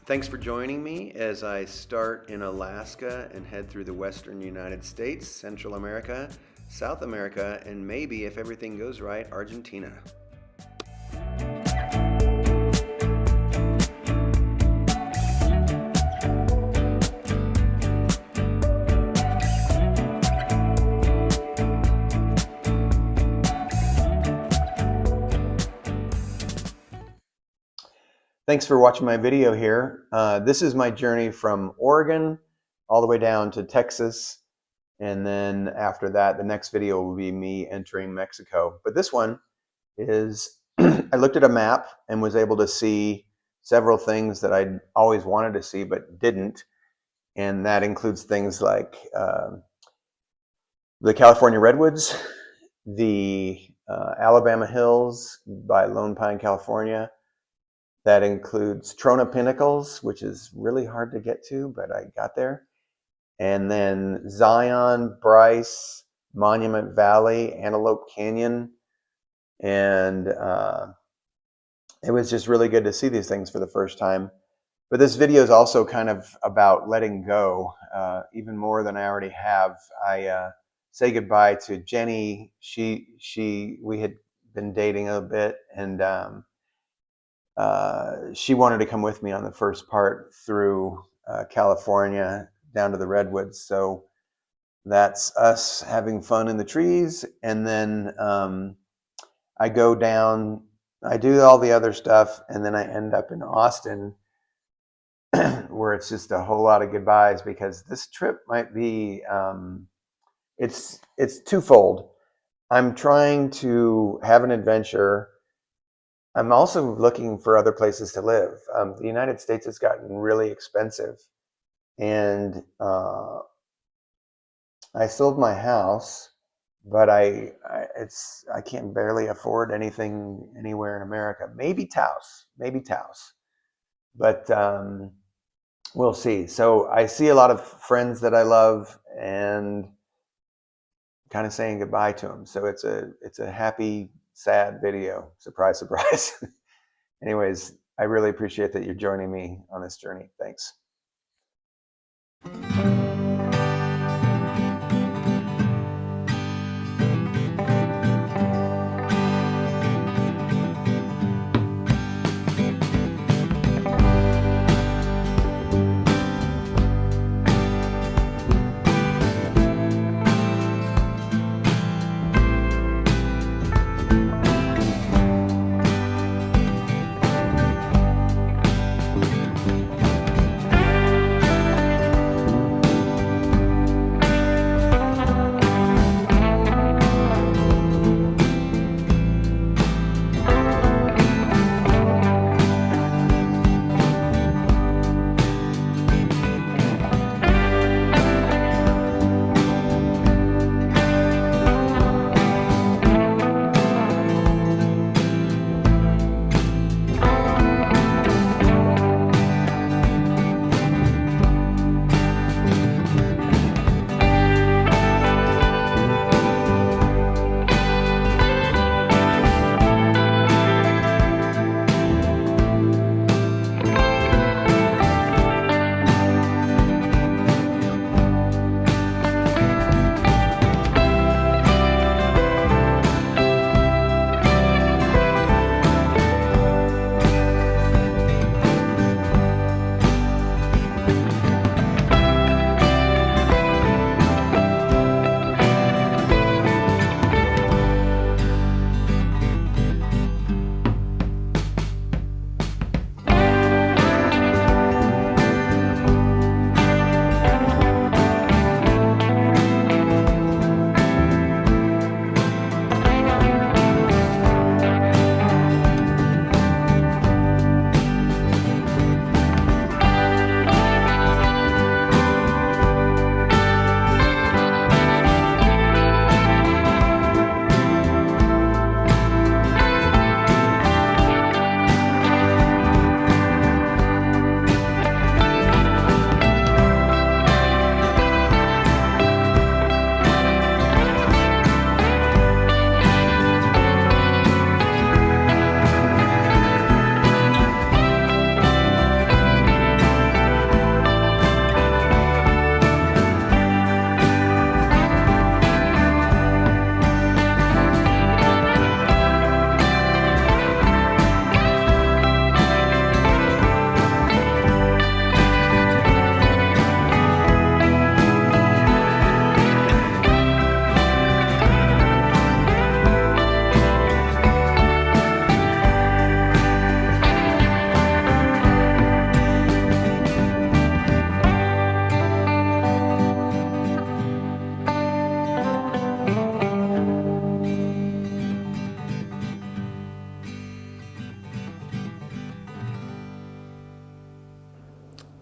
Thanks for joining me as I start in Alaska and head through the western United States, Central America, South America, and maybe, if everything goes right, Argentina. Thanks for watching my video here. This is my journey from Oregon all the way down to Texas. And then after that, the next video will be me entering Mexico. But this one is, I looked at a map and was able to see several things that I'd always wanted to see but didn't. And that includes things like the California Redwoods, the Alabama Hills by Lone Pine, California. That includes Trona Pinnacles, which is really hard to get to, but I got there. And then Zion, Bryce, Monument Valley, Antelope Canyon. And it was just really good to see these things for the first time. But this video is also kind of about letting go, even more than I already have. I say goodbye to Jenny. We had been dating a bit, and she wanted to come with me on the first part through California down to the Redwoods. So that's us having fun in the trees. And then I go down, I do all the other stuff, and then I end up in Austin where it's just a whole lot of goodbyes, because this trip might be, it's twofold. I'm trying to have an adventure. I'm also looking for other places to live. The United States has gotten really expensive, and I sold my house, but I can't barely afford anything anywhere in America. Maybe Taos, but we'll see. So I see a lot of friends that I love and kind of saying goodbye to them. So it's a happy, sad video. Surprise, surprise. Anyways, I really appreciate that you're joining me on this journey. Thanks.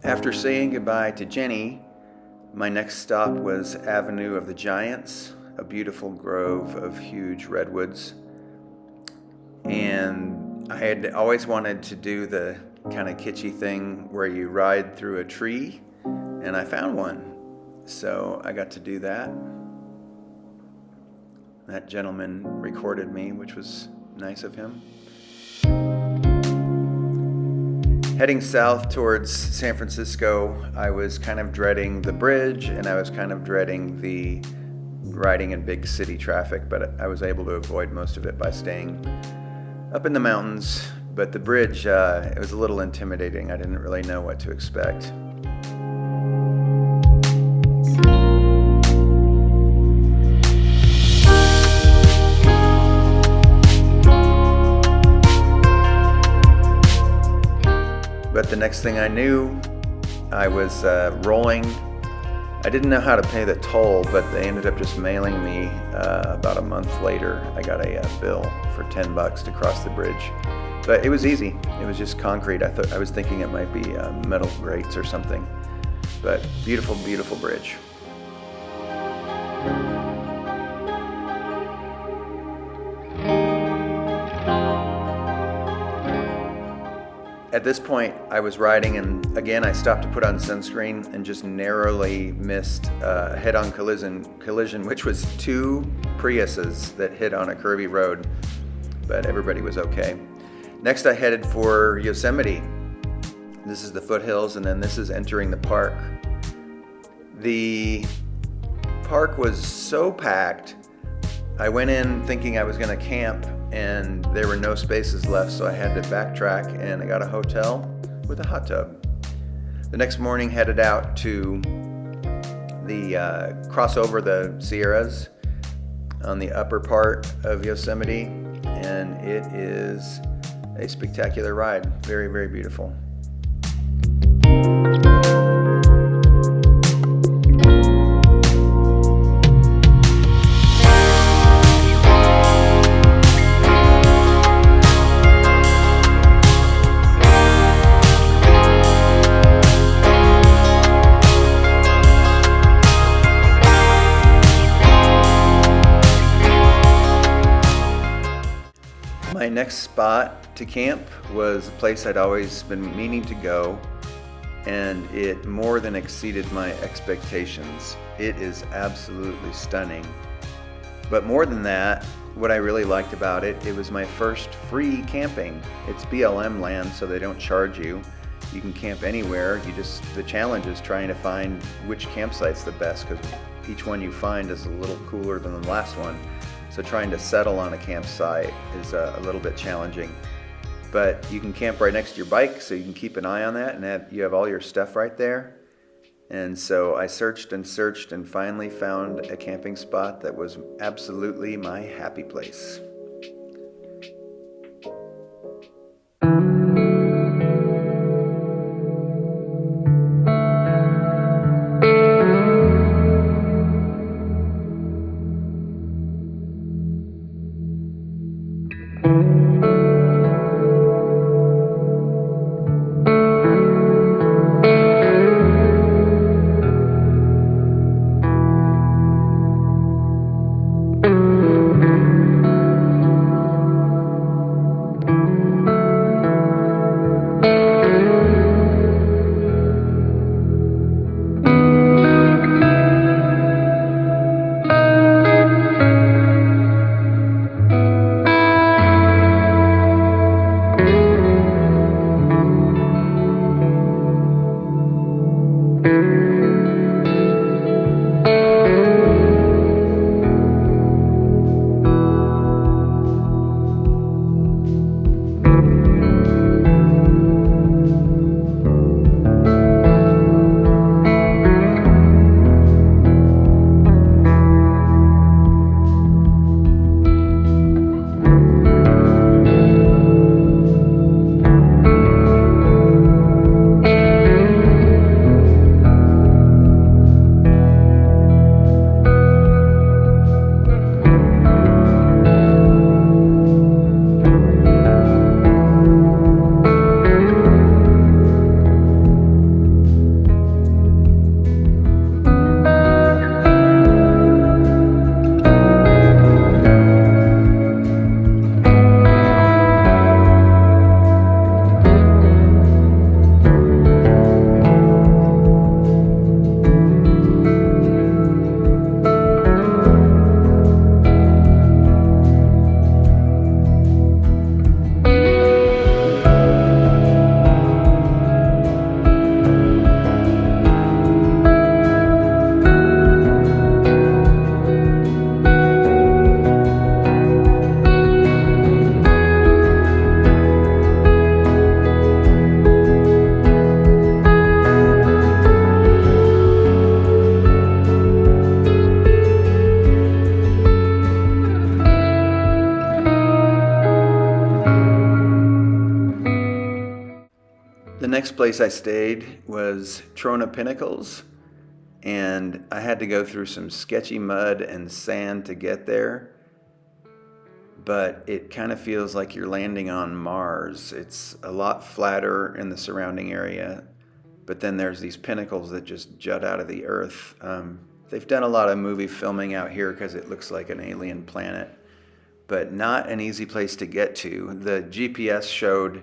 After saying goodbye to Jenny, my next stop was Avenue of the Giants, a beautiful grove of huge redwoods. And I had always wanted to do the kind of kitschy thing where you ride through a tree, and I found one. So I got to do that. That gentleman recorded me, which was nice of him. Heading south towards San Francisco, I was kind of dreading the bridge, and I was kind of dreading the riding in big city traffic, but I was able to avoid most of it by staying up in the mountains. But the bridge, it was a little intimidating. I didn't really know what to expect. But the next thing I knew, I was rolling. I didn't know how to pay the toll, but they ended up just mailing me about a month later. I got a bill for $10 to cross the bridge. But it was easy. It was just concrete. I was thinking it might be metal grates or something. But beautiful, beautiful bridge. At this point, I was riding, and again, I stopped to put on sunscreen and just narrowly missed a head-on collision, which was two Priuses that hit on a curvy road, but everybody was okay. Next, I headed for Yosemite. This is the foothills, and then this is entering the park. The park was so packed, I went in thinking I was going to camp, and there were no spaces left, so I had to backtrack, and I got a hotel with a hot tub. The next morning, headed out to cross over the Sierras on the upper part of Yosemite, and it is a spectacular ride. Very, very beautiful. My next spot to camp was a place I'd always been meaning to go, and it more than exceeded my expectations. It is absolutely stunning. But more than that, what I really liked about it, it was my first free camping. It's BLM land, so they don't charge you. You can camp anywhere. The challenge is trying to find which campsite's the best, because each one you find is a little cooler than the last one. So trying to settle on a campsite is a little bit challenging. But you can camp right next to your bike, so you can keep an eye on that, and you have all your stuff right there. And so I searched and searched and finally found a camping spot that was absolutely my happy place. next place I stayed was Trona Pinnacles, and I had to go through some sketchy mud and sand to get there. But it kind of feels like you're landing on Mars. It's a lot flatter in the surrounding area, but then there's these pinnacles that just jut out of the earth. They've done a lot of movie filming out here because it looks like an alien planet, but not an easy place to get to. The GPS showed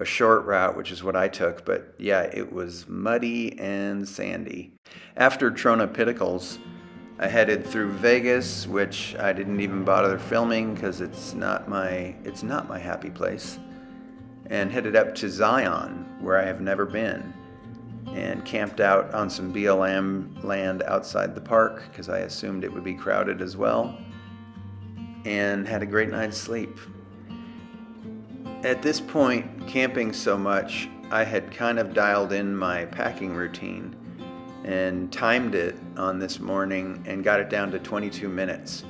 a short route, which is what I took, but yeah, it was muddy and sandy. After Trona Pinnacles, I headed through Vegas, which I didn't even bother filming because it's not my happy place, and headed up to Zion, where I have never been, and camped out on some BLM land outside the park because I assumed it would be crowded as well, and had a great night's sleep. At this point, camping so much, I had kind of dialed in my packing routine and timed it on this morning and got it down to 22 minutes.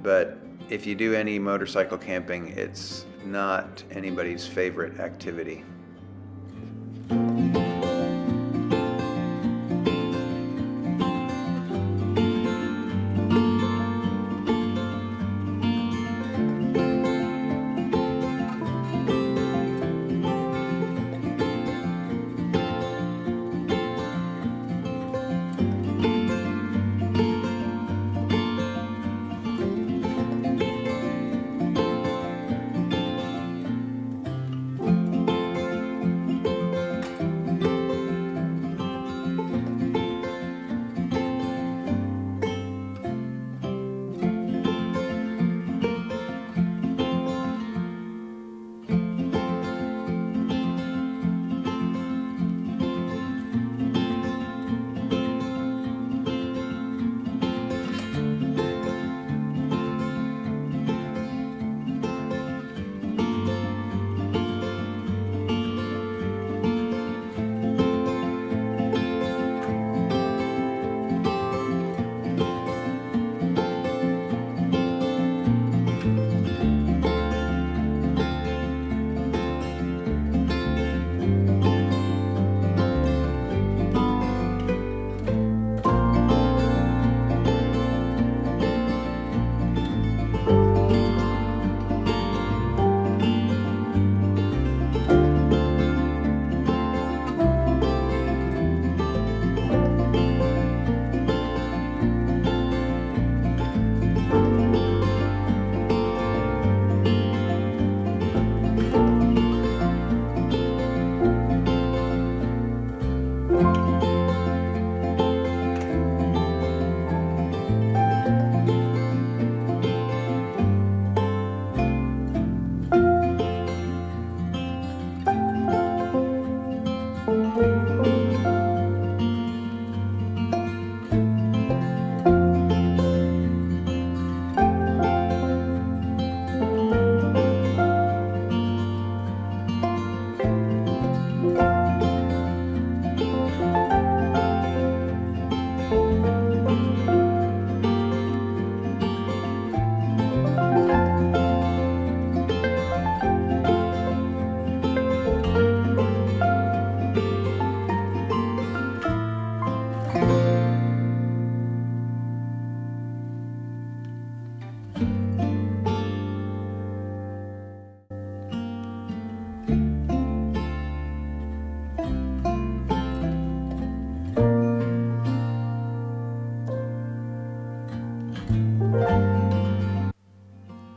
But if you do any motorcycle camping, it's not anybody's favorite activity.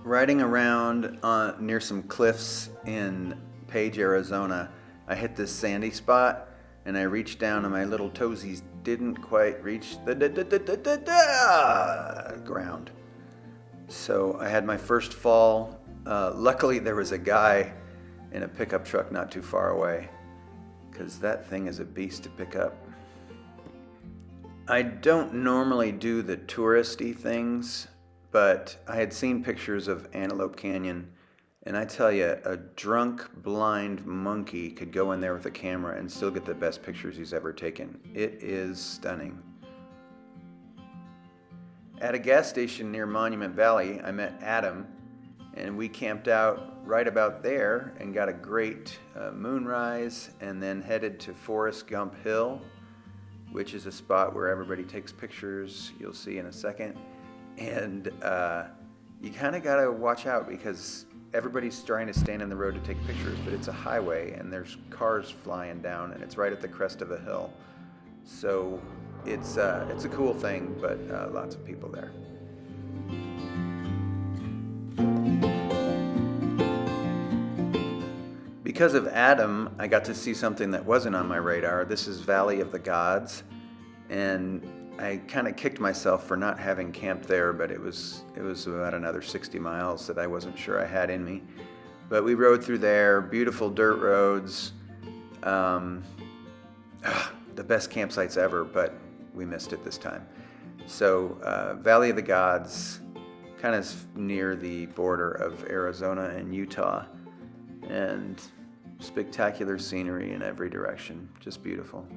Riding around near some cliffs in Page, Arizona, I hit this sandy spot and I reached down and my little toesies didn't quite reach the ground. So I had my first fall. Luckily there was a guy in a pickup truck not too far away, because that thing is a beast to pick up. I don't normally do the touristy things, but I had seen pictures of Antelope Canyon, and I tell you, a drunk, blind monkey could go in there with a camera and still get the best pictures he's ever taken. It is stunning. At a gas station near Monument Valley, I met Adam, And we camped out right about there and got a great moonrise, and then headed to Forrest Gump Hill, which is a spot where everybody takes pictures. You'll see in a second. And you kind of got to watch out because everybody's trying to stand in the road to take pictures, but it's a highway and there's cars flying down, and it's right at the crest of a hill. So it's a cool thing, but lots of people there. Because of Adam, I got to see something that wasn't on my radar. This is Valley of the Gods, and I kind of kicked myself for not having camped there, but it was about another 60 miles that I wasn't sure I had in me. But we rode through there, beautiful dirt roads, the best campsites ever, but we missed it this time. So Valley of the Gods, kind of near the border of Arizona and Utah, and spectacular scenery in every direction, just beautiful.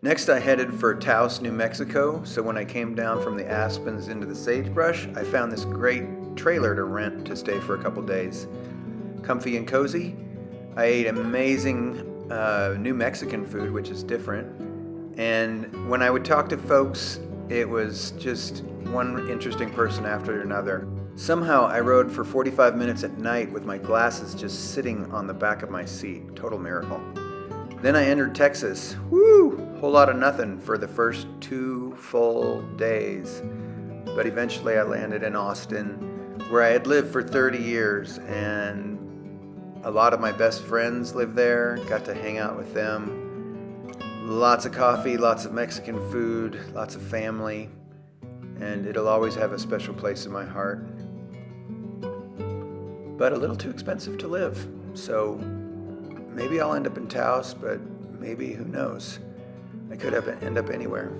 Next, I headed for Taos, New Mexico, so when I came down from the Aspens into the sagebrush, I found this great trailer to rent to stay for a couple days. Comfy and cozy. I ate amazing New Mexican food, which is different, and when I would talk to folks, it was just one interesting person after another. Somehow I rode for 45 minutes at night with my glasses just sitting on the back of my seat. Total miracle. Then I entered Texas. Woo! Whole lot of nothing for the first 2 full days. But eventually I landed in Austin, where I had lived for 30 years, and a lot of my best friends live there. Got to hang out with them. Lots of coffee, lots of Mexican food, lots of family, and it'll always have a special place in my heart. But a little too expensive to live, so maybe I'll end up in Taos, but maybe, who knows? I could end up anywhere.